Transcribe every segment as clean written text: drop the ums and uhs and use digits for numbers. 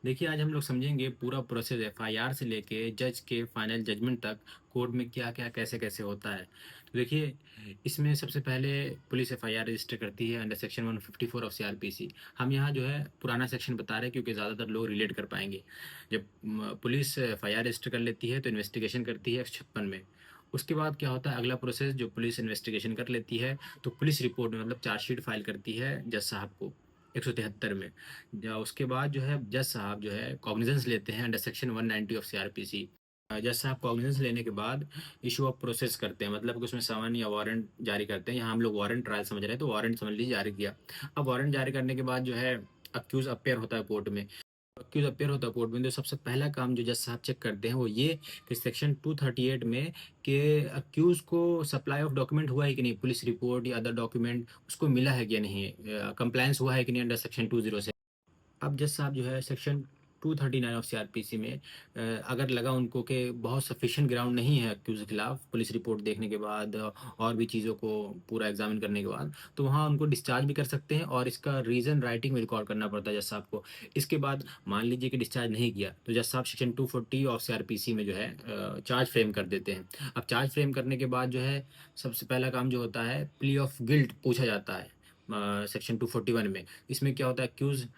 देखिए, आज हम लोग समझेंगे पूरा प्रोसेस एफआईआर से लेके जज के फाइनल जजमेंट तक कोर्ट में क्या-क्या, कैसे-कैसे होता है। तो देखिए, इसमें सबसे पहले पुलिस एफआईआर रजिस्टर करती है अंडर सेक्शन 154 ऑफ सीआरपीसी। हम यहाँ जो है पुराना सेक्शन बता रहे हैं क्योंकि ज़्यादातर लोग रिलेट कर पाएँगे। जब पुलिस एफआईआर रजिस्टर कर लेती है तो इन्वेस्टिगेशन करती है 156 में। उसके बाद क्या होता है अगला प्रोसेस जो पुलिस इन्वेस्टिगेशन कर लेती है, तो पुलिस रिपोर्ट में मतलब चार्जशीट फाइल करती है जज साहब को 173 में। उसके बाद जो है जज साहब जो है कॉग्निजेंस लेते हैं अंडर सेक्शन 190 ऑफ सीआरपीसी। जज साहब कॉग्निजेंस लेने के बाद इशू ऑफ प्रोसेस करते हैं मतलब कि उसमें समन या वारंट जारी करते हैं। यहाँ हम लोग वारंट ट्रायल समझ रहे हैं तो वारंट समझ लीजिए जारी किया। अब वारंट जारी करने के बाद जो है अक्यूज अपेयर होता है कोर्ट में। अक्यूज अपेयर होता है कोर्ट में तो सबसे पहला काम जो जज साहब चेक करते हैं वो ये कि सेक्शन 238 में कि अक्यूज को सप्लाई ऑफ डॉक्यूमेंट हुआ है कि नहीं, पुलिस रिपोर्ट या अदर डॉक्यूमेंट उसको मिला है या नहीं, कंप्लायंस हुआ है कि नहीं अंडर सेक्शन 20 से। अब जज साहब जो है सेक्शन 239 ऑफ सीआरपीसी में अगर लगा उनको कि बहुत सफिशिएंट ग्राउंड नहीं है अक्यूज के खिलाफ पुलिस रिपोर्ट देखने के बाद और भी चीज़ों को पूरा एग्जामिन करने के बाद, तो वहाँ उनको डिस्चार्ज भी कर सकते हैं और इसका रीज़न राइटिंग में रिकॉर्ड करना पड़ता है जज साहब को। इसके बाद मान लीजिए कि डिस्चार्ज नहीं किया तो जज साहब सेक्शन 240 ऑफ सीआरपीसी में जो है चार्ज फ्रेम कर देते हैं। अब चार्ज फ्रेम करने के बाद जो है सबसे पहला काम जो होता है प्ली ऑफ गिल्ट पूछा जाता है सेक्शन 241 में। इसमें क्या होता है अक्यूज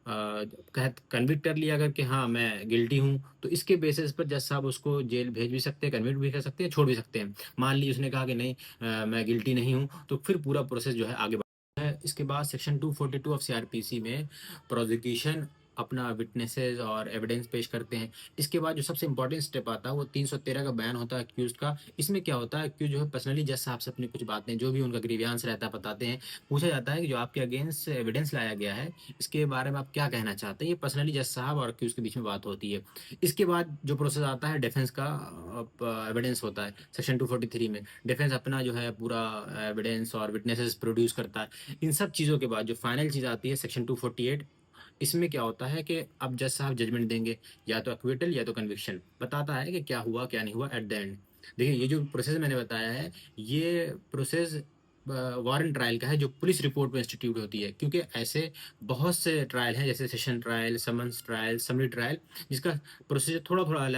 कहत कन्विक्ट कर लिया अगर कि हाँ, मैं गिल्टी हूँ, तो इसके बेसिस पर जज साहब उसको जेल भेज भी सकते हैं, कन्विक्ट भी कर सकते हैं, छोड़ भी सकते हैं। मान लीजिए उसने कहा कि नहीं मैं गिल्टी नहीं हूँ, तो फिर पूरा प्रोसेस जो है आगे बढ़ता है। इसके बाद सेक्शन 242 ऑफ सीआरपीसी में प्रोसिक्यूशन अपना विटनेसेस और एविडेंस पेश करते हैं। इसके बाद जो सबसे इंपॉर्टेंट स्टेप आता है वो 313 का बयान होता है अक्यूज़्ड का। इसमें क्या होता है अक्यूज़ जो है पर्सनली जज साहब से अपनी कुछ बातें जो भी उनका ग्रीवियंस रहता है बताते हैं। पूछा जाता है कि जो आपके अगेंस्ट एविडेंस लाया गया है इसके बारे में आप क्या कहना चाहते हैं? ये पर्सनली जज साहब और अक्यूज़ के बीच में बात होती है। इसके बाद जो प्रोसेस आता है डिफेंस का एविडेंस होता है सेक्शन 243 में। डिफेंस अपना जो है पूरा एविडेंस और विटनेसेस प्रोड्यूस करता है। इन सब चीज़ों के बाद जो फाइनल चीज़ आती है सेक्शन 248। इसमें क्या होता है कि अब जज साहब जजमेंट देंगे, या तो एक्विटल या तो कन्विक्शन। बताता है कि क्या हुआ, क्या नहीं हुआ एट द एंड। देखिए, ये जो प्रोसेस मैंने बताया है, ये प्रोसेस वारंट ट्रायल का है जो पुलिस रिपोर्ट में इंस्टीट्यूट होती है। क्योंकि ऐसे बहुत से ट्रायल हैं जैसे session trial, summons trial, summary trial जिसका प्रोसीजर थोड़ा-थोड़ा अलग